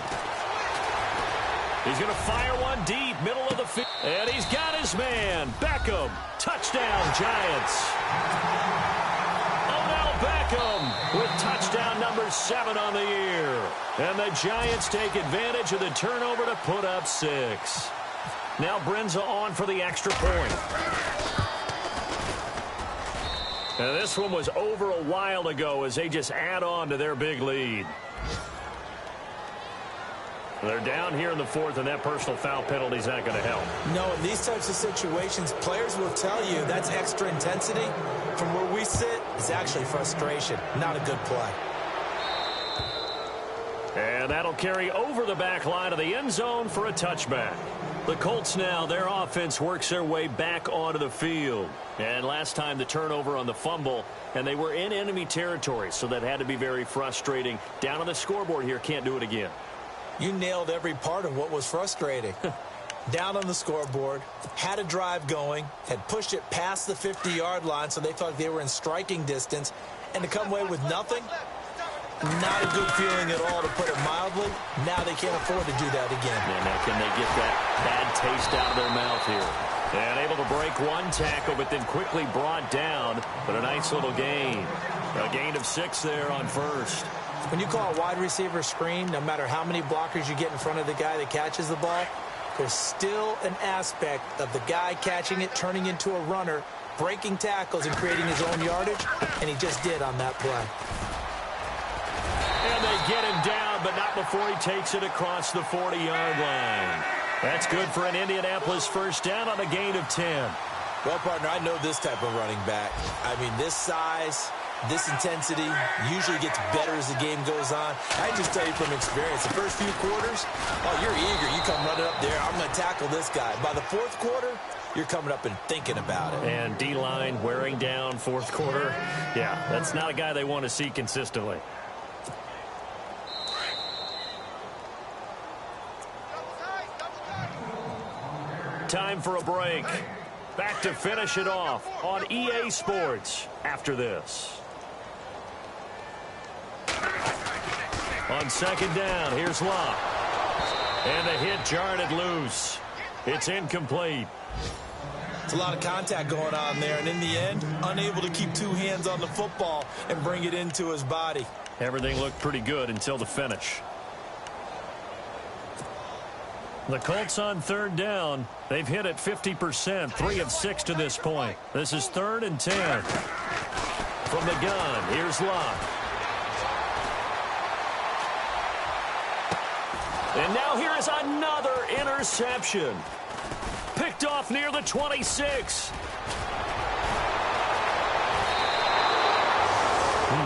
He's going to fire one deep, middle of the field. And he's got his man, Beckham. Touchdown, Giants. Odell Beckham with touchdown number 7 on the year. And the Giants take advantage of the turnover to put up 6. Now Brenza on for the extra point. And this one was over a while ago as they just add on to their big lead. They're down here in the 4th, and that personal foul penalty is not going to help. No, in these types of situations, players will tell you that's extra intensity. From where we sit, it's actually frustration, not a good play. And that'll carry over the back line of the end zone for a touchback. The Colts now, their offense works their way back onto the field. And last time the turnover on the fumble, and they were in enemy territory, so that had to be very frustrating. Down on the scoreboard here, can't do it again. You nailed every part of what was frustrating. Down on the scoreboard, had a drive going, had pushed it past the 50-yard line so they thought they were in striking distance, and to come away with nothing, not a good feeling at all, to put it mildly. Now they can't afford to do that again. And now can they get that bad taste out of their mouth here? And able to break one tackle, but then quickly brought down, but a nice little gain. A gain of 6 there on 1st. When you call a wide receiver screen, no matter how many blockers you get in front of the guy that catches the ball, there's still an aspect of the guy catching it, turning into a runner, breaking tackles and creating his own yardage, and he just did on that play. And they get him down, but not before he takes it across the 40-yard line. That's good for an Indianapolis 1st down on a gain of 10. Well, partner, I know this type of running back. I mean, this size, this intensity usually gets better as the game goes on. I just tell you from experience, the first few quarters, oh, you're eager. You come running up there, I'm going to tackle this guy. By the 4th quarter, you're coming up and thinking about it. And D-line wearing down 4th quarter. Yeah, that's not a guy they want to see consistently. Time for a break. Back to finish it off on EA Sports after this. On 2nd down, here's Luck. And the hit jarred it loose. It's incomplete. It's a lot of contact going on there, and in the end, unable to keep 2 hands on the football and bring it into his body. Everything looked pretty good until the finish. The Colts on 3rd down. They've hit it 50%, 3 of 6 to this point. This is 3rd and 10. From the gun, here's Luck. And now here is another interception. Picked off near the 26.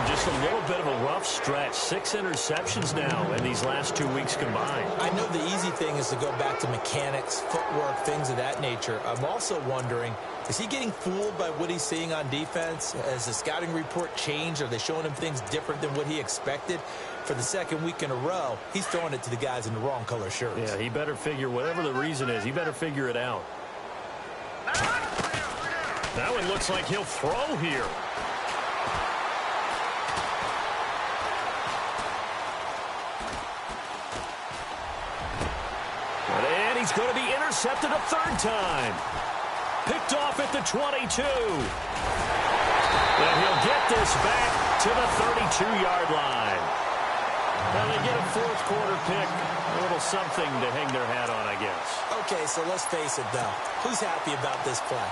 Just a little bit of a rough stretch. 6 interceptions now in these last 2 weeks combined. I know the easy thing is to go back to mechanics, footwork, things of that nature. I'm also wondering, is he getting fooled by what he's seeing on defense? Has the scouting report changed? Are they showing him things different than what he expected? For the second week in a row, he's throwing it to the guys in the wrong color shirts. Yeah, he better figure, whatever the reason is, he better figure it out. That one looks like he'll throw here. And he's going to be intercepted a third time. Picked off at the 22. And he'll get this back to the 32-yard line. Now they get a fourth quarter pick. A little something to hang their hat on, I guess. Okay, so let's face it, though. Who's happy about this play?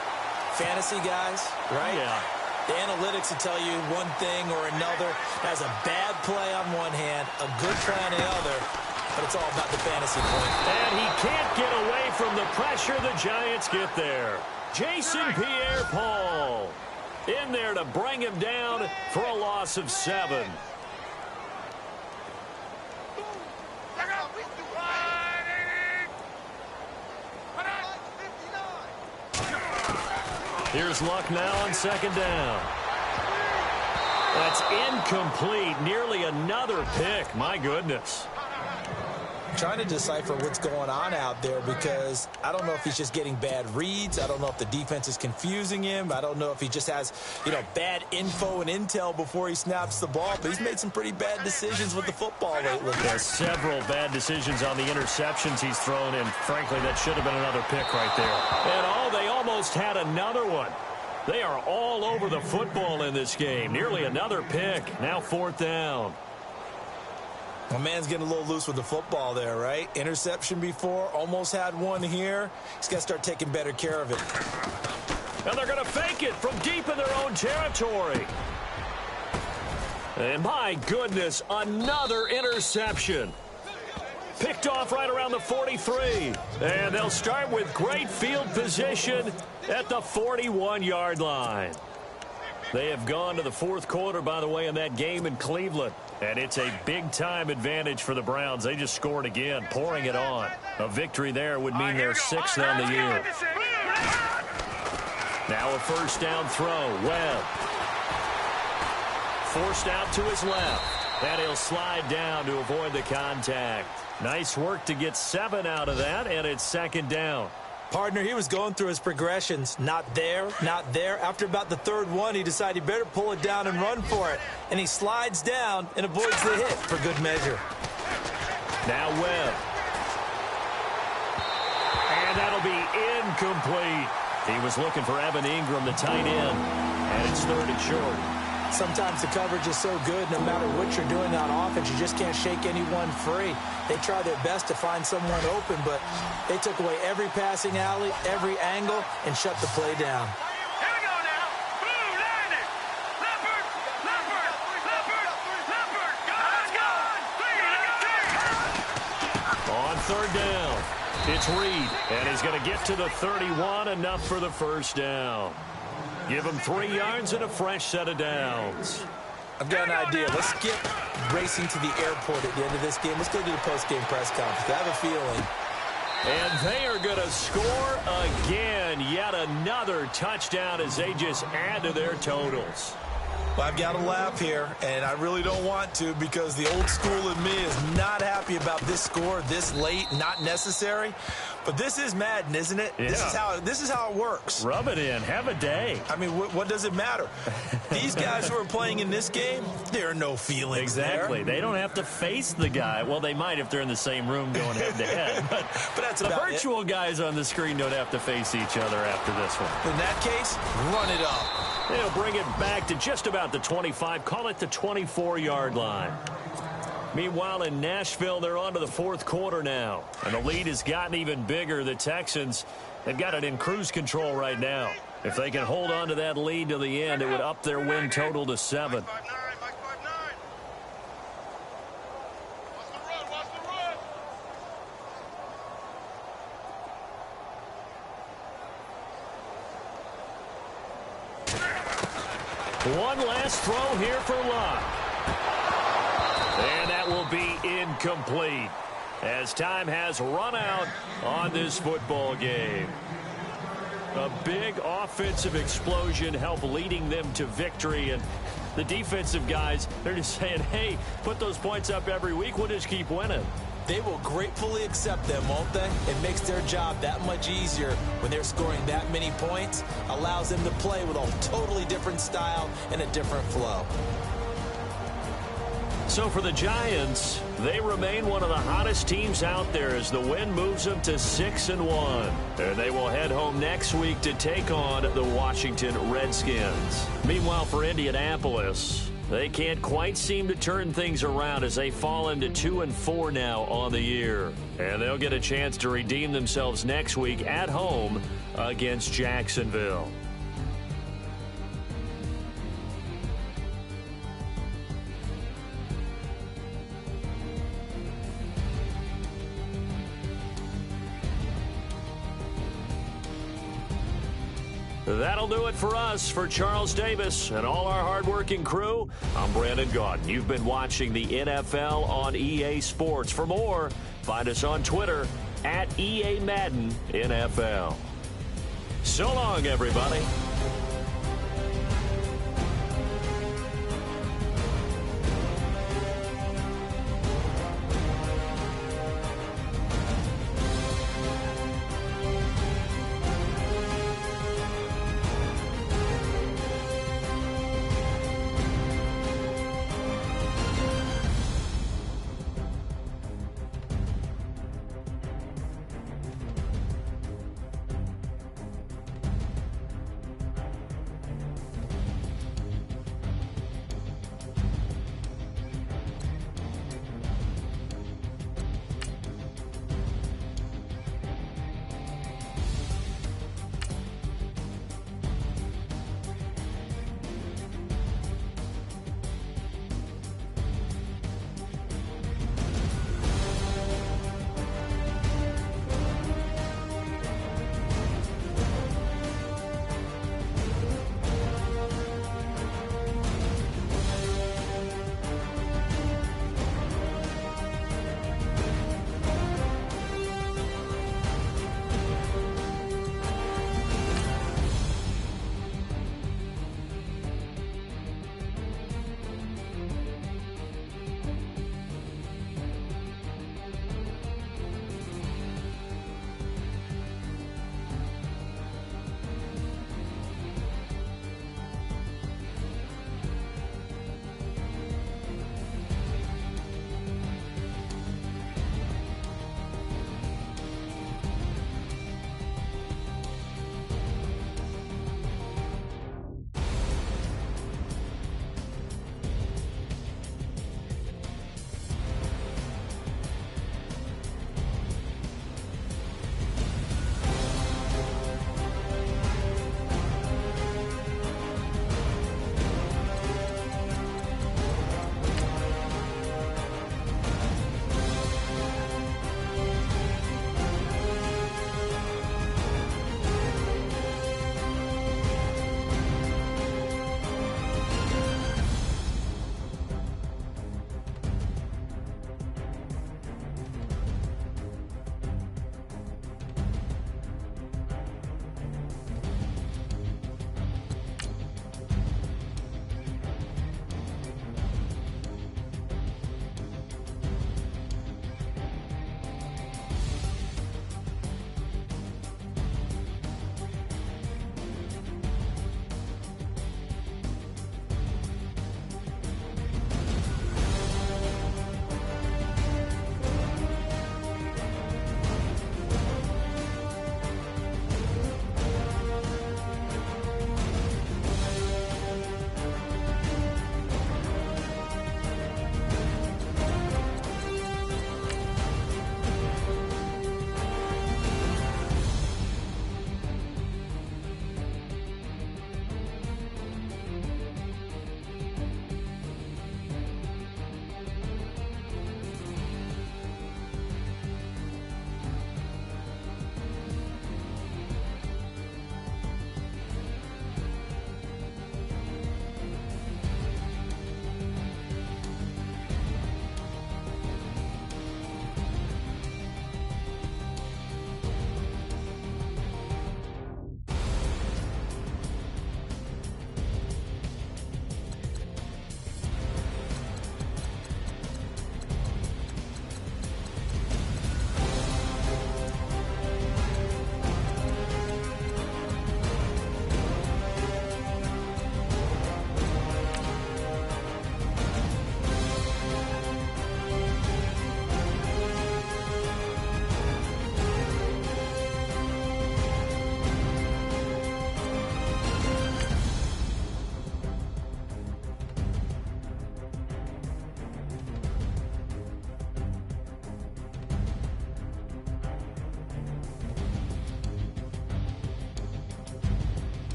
Fantasy guys, right? Yeah. The analytics will tell you one thing or another. Has a bad play on one hand, a good play on the other, but it's all about the fantasy point. And he can't get away from the pressure. The Giants get there. Jason Pierre-Paul in there to bring him down for a loss of 7. Here's Luck now on second down. That's incomplete. Nearly another pick. My goodness. Trying to decipher what's going on out there because I don't know if he's just getting bad reads. I don't know if the defense is confusing him. I don't know if he just has, bad info and intel before he snaps the ball. But he's made some pretty bad decisions with the football lately. There's several bad decisions on the interceptions he's thrown, and frankly, that should have been another pick right there. And they almost had another one. They are all over the football in this game. Nearly another pick. Now 4th down. My man's getting a little loose with the football there, right? Interception before, almost had one here. He's got to start taking better care of it. And they're going to fake it from deep in their own territory. And my goodness, another interception. Picked off right around the 43. And they'll start with great field position at the 41-yard line. They have gone to the fourth quarter, by the way, in that game in Cleveland. And it's a big-time advantage for the Browns. They just scored again, pouring it on. A victory there would mean they're 6th on the year. Now a first down throw. Webb. Forced out to his left. And he'll slide down to avoid the contact. Nice work to get 7 out of that, and it's 2nd down. Partner, he was going through his progressions. Not there, not there. After about the 3rd one, he decided he better pull it down and run for it. And he slides down and avoids the hit for good measure. Now Webb. And that'll be incomplete. He was looking for Evan Ingram, the tight end. And it's 3rd and short. Sometimes the coverage is so good, no matter what you're doing on offense, you just can't shake anyone free. They try their best to find someone open, but they took away every passing alley, every angle, and shut the play down. Here we go now. Blue, line it. Leopard, Leopard, Leopard, Leopard. Go, On 3rd down, it's Reed, and he's going to get to the 31, enough for the first down. Give him 3 yards and a fresh set of downs. I've got an idea. Let's skip racing to the airport at the end of this game. Let's go to the post-game press conference. I have a feeling. And they are going to score again. Yet another touchdown as they just add to their totals. Well, I've got to laugh here, and I really don't want to because the old school in me is not happy about this score this late, not necessary. But this is Madden, isn't it? Yeah. This is how it works. Rub it in. Have a day. I mean, what does it matter? These guys who are playing in this game, there are no feelings Exactly. there. They don't have to face the guy. Well, they might if they're in the same room going head-to-head. But that's the about virtual guys on the screen don't have to face each other after this one. In that case, run it up. They'll bring it back to just about the 25. Call it the 24-yard line. Meanwhile, in Nashville, they're on to the fourth quarter now. And the lead has gotten even bigger. The Texans, they've got it in cruise control right now. If they can hold on to that lead to the end, it would up their win total to 7. One last throw here for Luck. And that will be incomplete as time has run out on this football game. A big offensive explosion helped leading them to victory, and the defensive guys, they're just saying, hey, put those points up every week, we'll just keep winning. They will gratefully accept them, won't they? It makes their job that much easier when they're scoring that many points, allows them to play with a totally different style and a different flow. So for the Giants, they remain one of the hottest teams out there as the win moves them to 6-1. And they will head home next week to take on the Washington Redskins. Meanwhile, for Indianapolis, they can't quite seem to turn things around as they fall into 2-4 now on the year. And they'll get a chance to redeem themselves next week at home against Jacksonville. That'll do it for us. For Charles Davis and all our hardworking crew, I'm Brandon Gaudin. You've been watching the NFL on EA Sports. For more, find us on Twitter @EA Madden NFL. So long, everybody.